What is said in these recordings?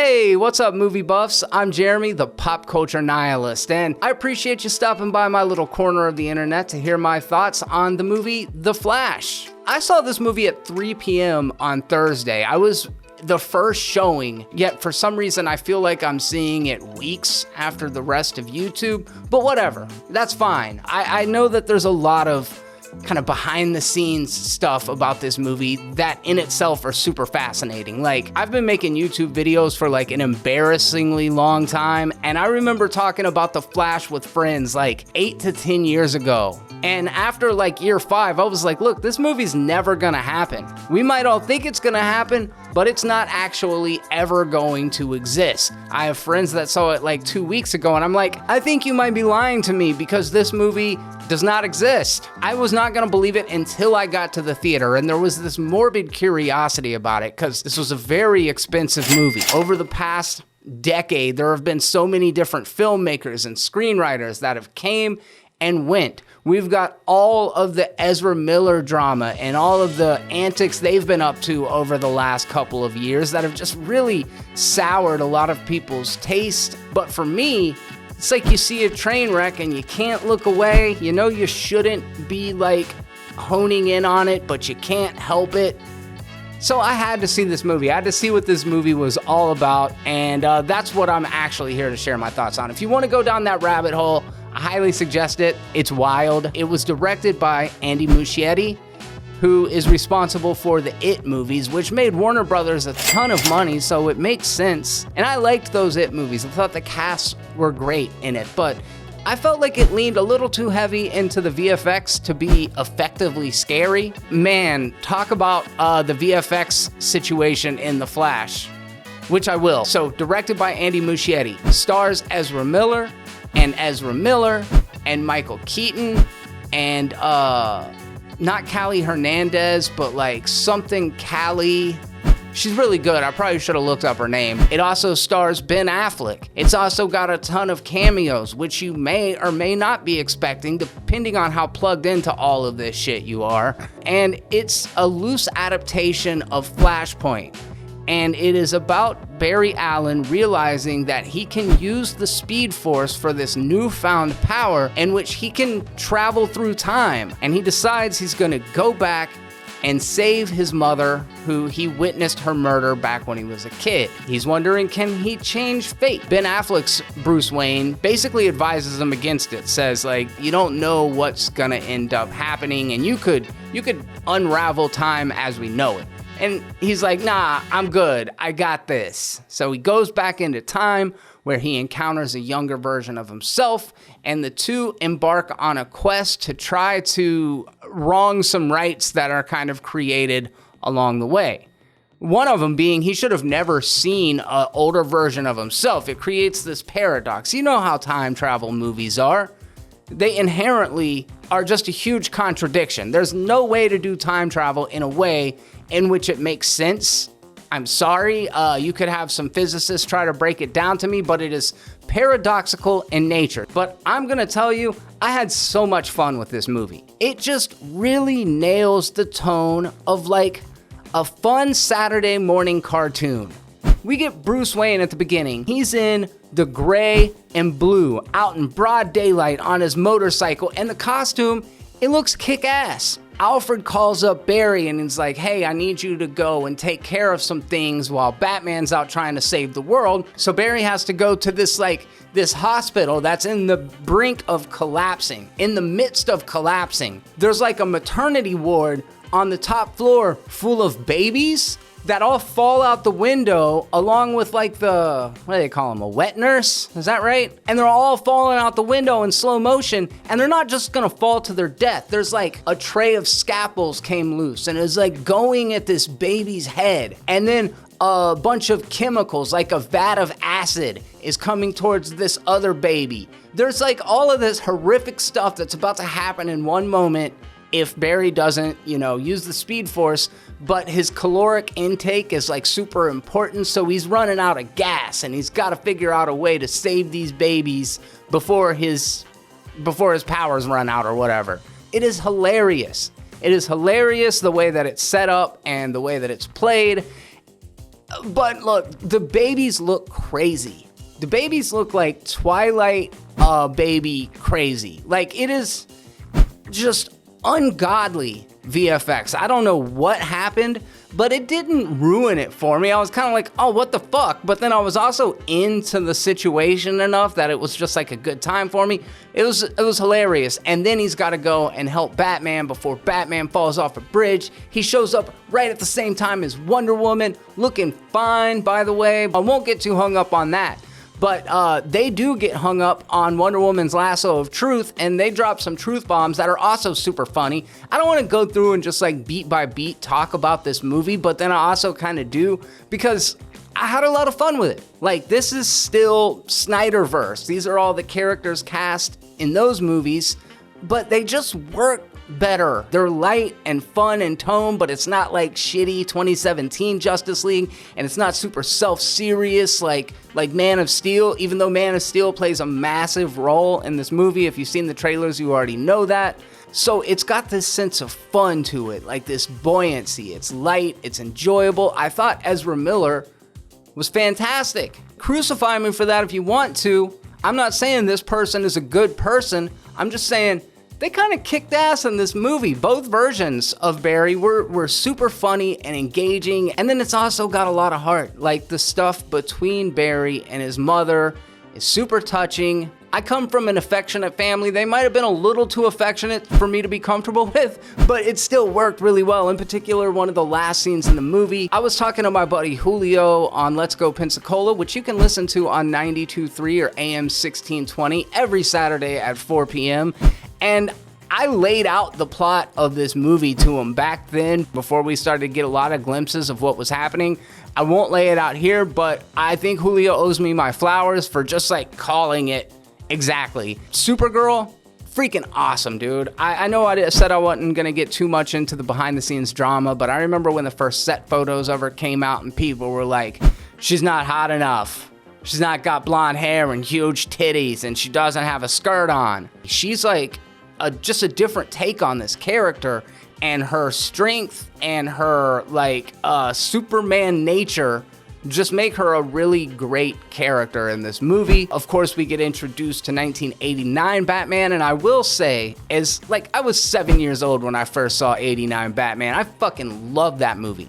Hey, what's up, movie buffs? I'm Jeremy, the pop culture nihilist, and I appreciate you stopping by my little corner of the internet to hear my thoughts on the movie The Flash. I saw this movie at 3 p.m. on Thursday. I was the first showing, yet for some reason I feel like I'm seeing it weeks after the rest of YouTube, but whatever, that's fine. I know that there's a lot of kind of behind the scenes stuff about this movie that in itself are super fascinating. Like, I've been making YouTube videos for like an embarrassingly long time, and I remember talking about The Flash with friends like 8 to 10 years ago. And after like year 5, I was like, look, this movie's never gonna happen. We might all think it's gonna happen, but it's not actually ever going to exist. I have friends that saw it like 2 weeks ago, and I'm like, I think you might be lying to me because this movie does not exist. I was not gonna believe it until I got to the theater, and there was this morbid curiosity about it because this was a very expensive movie. Over the past decade, there have been so many different filmmakers and screenwriters that have came and went. We've got all of the Ezra Miller drama and all of the antics they've been up to over the last couple of years that have just really soured a lot of people's taste. But for me, it's like you see a train wreck and you can't look away. You know you shouldn't be like honing in on it, but you can't help it. So I had to see this movie. I had to see what this movie was all about, and that's what I'm actually here to share my thoughts on. If you want to go down that rabbit hole, I highly suggest it. It's wild. It was directed by Andy Muschietti, who is responsible for the It movies, which made Warner Brothers a ton of money, so it makes sense. And I liked those It movies. I thought the casts were great in it, but I felt like it leaned a little too heavy into the VFX to be effectively scary. Man, talk about the VFX situation in The Flash, which I will. So, directed by Andy Muschietti, stars Ezra Miller and Michael Keaton and not Callie Hernandez, but like something Callie. She's really good. I probably should have looked up her name. It also stars Ben Affleck. It's also got a ton of cameos, which you may or may not be expecting, depending on how plugged into all of this shit you are. And it's a loose adaptation of Flashpoint. And it is about Barry Allen realizing that he can use the Speed Force for this newfound power in which he can travel through time. And he decides he's gonna go back and save his mother, who he witnessed her murder back when he was a kid. He's wondering, can he change fate? Ben Affleck's Bruce Wayne basically advises him against it, says like, you don't know what's gonna end up happening, and you could unravel time as we know it. And he's like, nah, I'm good, I got this. So he goes back into time where he encounters a younger version of himself, and the two embark on a quest to try to wrong some rights that are kind of created along the way. One of them being he should have never seen an older version of himself. It creates this paradox. You know how time travel movies are. They inherently are just a huge contradiction. There's no way to do time travel in a way in which it makes sense. I'm sorry, you could have some physicists try to break it down to me, but it is paradoxical in nature. But I'm gonna tell you, I had so much fun with this movie. It just really nails the tone of like a fun Saturday morning cartoon. We get Bruce Wayne at the beginning. He's in the gray and blue, out in broad daylight on his motorcycle, and the costume, it looks kick-ass. Alfred calls up Barry and he's like, hey, I need you to go and take care of some things while Batman's out trying to save the world. So Barry has to go to this hospital that's in the brink of collapsing, in the midst of collapsing. There's like a maternity ward on the top floor full of babies that all fall out the window along with like the, what do they call them, a wet nurse? Is that right? And they're all falling out the window in slow motion, and they're not just gonna fall to their death. There's like a tray of scalpels came loose and is like going at this baby's head. And then a bunch of chemicals, like a vat of acid, is coming towards this other baby. There's like all of this horrific stuff that's about to happen in one moment if Barry doesn't, use the Speed Force, but his caloric intake is like super important, so he's running out of gas and he's got to figure out a way to save these babies before his powers run out or whatever. It is hilarious. It is hilarious the way that it's set up and the way that it's played. But look, the babies look crazy. The babies look like Twilight baby crazy. Like, it is just ungodly VFX. I don't know what happened, but it didn't ruin it for me. I was kind of like, oh, what the fuck? But then I was also into the situation enough that it was just like a good time for me. It was hilarious. And then he's got to go and help Batman before Batman falls off a bridge. He shows up right at the same time as Wonder Woman, looking fine, by the way. I won't get too hung up on that. But they do get hung up on Wonder Woman's lasso of truth, and they drop some truth bombs that are also super funny. I don't want to go through and just like beat by beat talk about this movie, but then I also kind of do because I had a lot of fun with it. Like, this is still Snyderverse. These are all the characters cast in those movies, but they just work better. They're light and fun in tone, but it's not like shitty 2017 Justice League, and it's not super self-serious like Man of Steel, even though Man of Steel plays a massive role in this movie. If you've seen the trailers, you already know that. So it's got this sense of fun to it, like this buoyancy. It's light, it's enjoyable. I thought Ezra Miller was fantastic. Crucify me for that if you want to. I'm not saying this person is a good person. I'm just saying they kind of kicked ass in this movie. Both versions of Barry were super funny and engaging. And then it's also got a lot of heart. Like, the stuff between Barry and his mother is super touching. I come from an affectionate family. They might have been a little too affectionate for me to be comfortable with, but it still worked really well. In particular, one of the last scenes in the movie, I was talking to my buddy Julio on Let's Go Pensacola, which you can listen to on 92.3 or AM 1620 every Saturday at 4 p.m. And I laid out the plot of this movie to him back then before we started to get a lot of glimpses of what was happening. I won't lay it out here, but I think Julio owes me my flowers for just like calling it exactly. Supergirl, freaking awesome, dude. I know I said I wasn't going to get too much into the behind the scenes drama, but I remember when the first set photos of her came out and people were like, she's not hot enough. She's not got blonde hair and huge titties, and she doesn't have a skirt on. She's like just a different take on this character, and her strength and her like Superman nature just make her a really great character in this movie. Of course, we get introduced to 1989 Batman, and I will say, as like, I was 7 years old when I first saw 89 Batman. I fucking love that movie.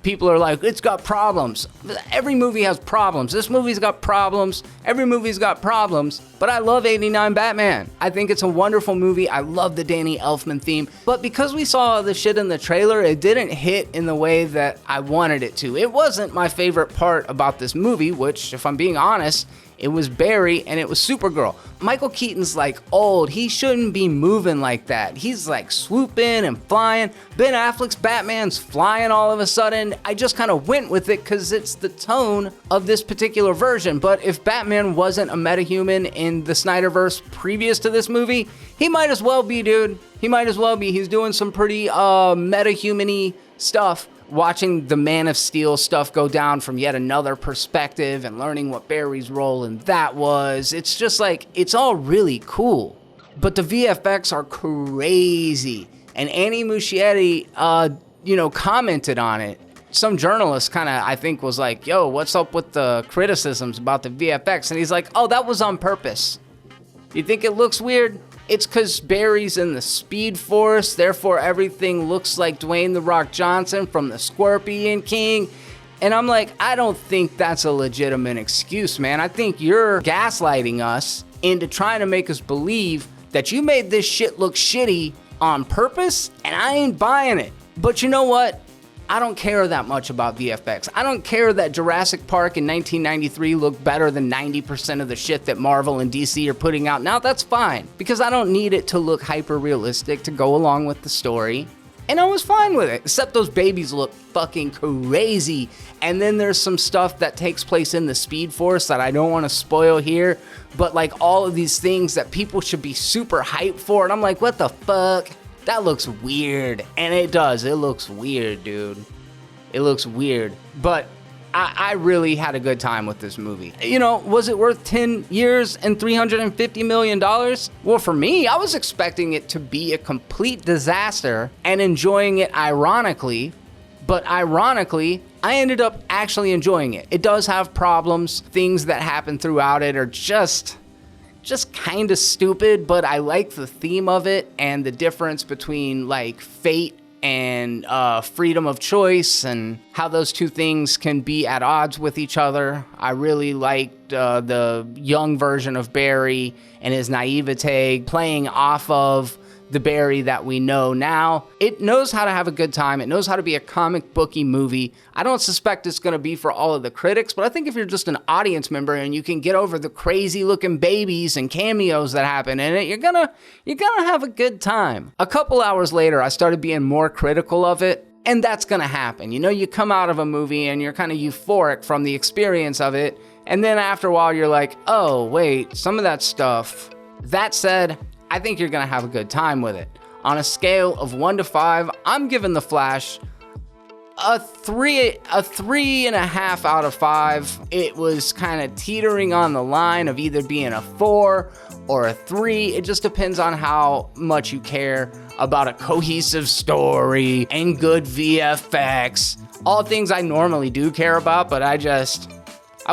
People are like, it's got problems. Every movie has problems. This movie's got problems. Every movie's got problems. But I love 89 Batman. I think it's a wonderful movie. I love the Danny Elfman theme. But because we saw the shit in the trailer, it didn't hit in the way that I wanted it to. It wasn't my favorite part about this movie, which, if I'm being honest, it was Barry and it was Supergirl. Michael Keaton's like old. He shouldn't be moving like that. He's like swooping and flying. Ben Affleck's Batman's flying all of a sudden. I just kind of went with it because it's the tone of this particular version. But if Batman wasn't a metahuman in the Snyderverse previous to this movie, he might as well be, dude. He might as well be. He's doing some pretty metahuman-y stuff. Watching the Man of Steel stuff go down from yet another perspective and learning what Barry's role in that was. It's just like, it's all really cool. But the VFX are crazy. And Annie Muschietti, commented on it. Some journalist kind of, I think, was like, yo, what's up with the criticisms about the VFX? And he's like, oh, that was on purpose. You think it looks weird? It's because Barry's in the Speed Force, therefore everything looks like Dwayne "The Rock" Johnson from the Scorpion King. And I'm like, I don't think that's a legitimate excuse, man. I think you're gaslighting us into trying to make us believe that you made this shit look shitty on purpose, and I ain't buying it. But you know what? I don't care that much about VFX. I don't care that Jurassic Park in 1993 looked better than 90% of the shit that Marvel and DC are putting out now. That's fine, because I don't need it to look hyper-realistic to go along with the story. And I was fine with it, except those babies look fucking crazy. And then there's some stuff that takes place in the Speed Force that I don't want to spoil here, but like all of these things that people should be super hyped for, and I'm like, what the fuck? That looks weird. And it does. It looks weird, dude. It looks weird. But I really had a good time with this movie. You know, was it worth 10 years and $350 million? Well, for me, I was expecting it to be a complete disaster and enjoying it ironically But ironically, I ended up actually enjoying it. It does have problems. Things that happen throughout it are just kind of stupid, but I like the theme of it and the difference between like fate and freedom of choice and how those two things can be at odds with each other. I really liked the young version of Barry and his naivete playing off of the Barry that we know now. It knows how to have a good time. It knows how to be a comic booky movie. I don't suspect it's going to be for all of the critics, but I think if you're just an audience member and you can get over the crazy looking babies and cameos that happen in it, you're gonna have a good time. A couple hours later, I started being more critical of it, and that's gonna happen. You know, you come out of a movie and you're kind of euphoric from the experience of it, and then after a while you're like, oh wait, some of that stuff. That said, I think you're gonna have a good time with it. On a scale of 1 to 5, I'm giving The Flash a 3.5 out of 5. It was kind of teetering on the line of either being a 4 or a 3. It just depends on how much you care about a cohesive story and good VFX. All things I normally do care about, but I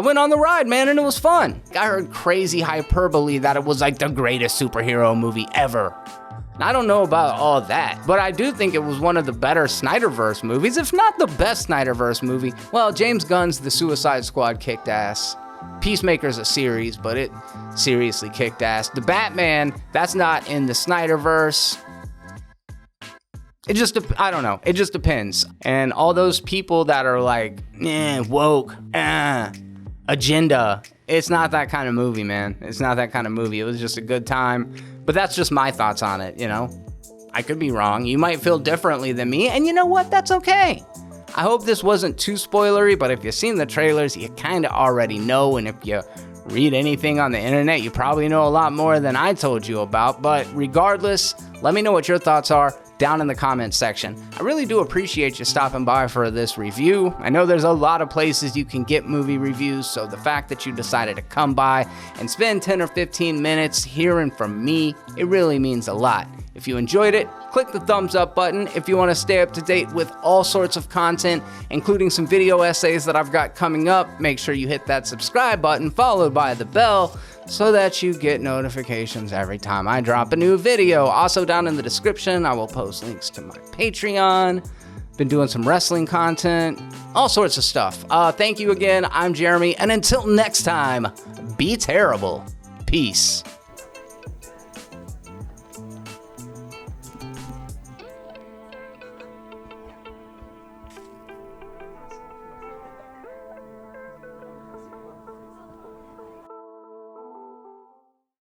went on the ride, man, and it was fun. I heard crazy hyperbole that it was like the greatest superhero movie ever. And I don't know about all that, but I do think it was one of the better Snyderverse movies, if not the best Snyderverse movie. Well, James Gunn's The Suicide Squad kicked ass. Peacemaker's a series, but it seriously kicked ass. The Batman, that's not in the Snyderverse. I don't know. It just depends. And all those people that are like, woke, agenda. It's not that kind of movie, man. It's not that kind of movie. It was just a good time. But that's just my thoughts on it, you know? I could be wrong. You might feel differently than me, and you know what? That's okay. I hope this wasn't too spoilery, but if you've seen the trailers, you kind of already know, and if you read anything on the internet, you probably know a lot more than I told you about. But regardless, let me know what your thoughts are down in the comments section. I really do appreciate you stopping by for this review. I know there's a lot of places you can get movie reviews, so the fact that you decided to come by and spend 10 or 15 minutes hearing from me, it really means a lot. If you enjoyed it, click the thumbs up button. If you want to stay up to date with all sorts of content, including some video essays that I've got coming up, make sure you hit that subscribe button followed by the bell so that you get notifications every time I drop a new video. Also down in the description, I will post links to my Patreon. Been doing some wrestling content, all sorts of stuff. Thank you again. I'm Jeremy, and until next time, be terrible. Peace.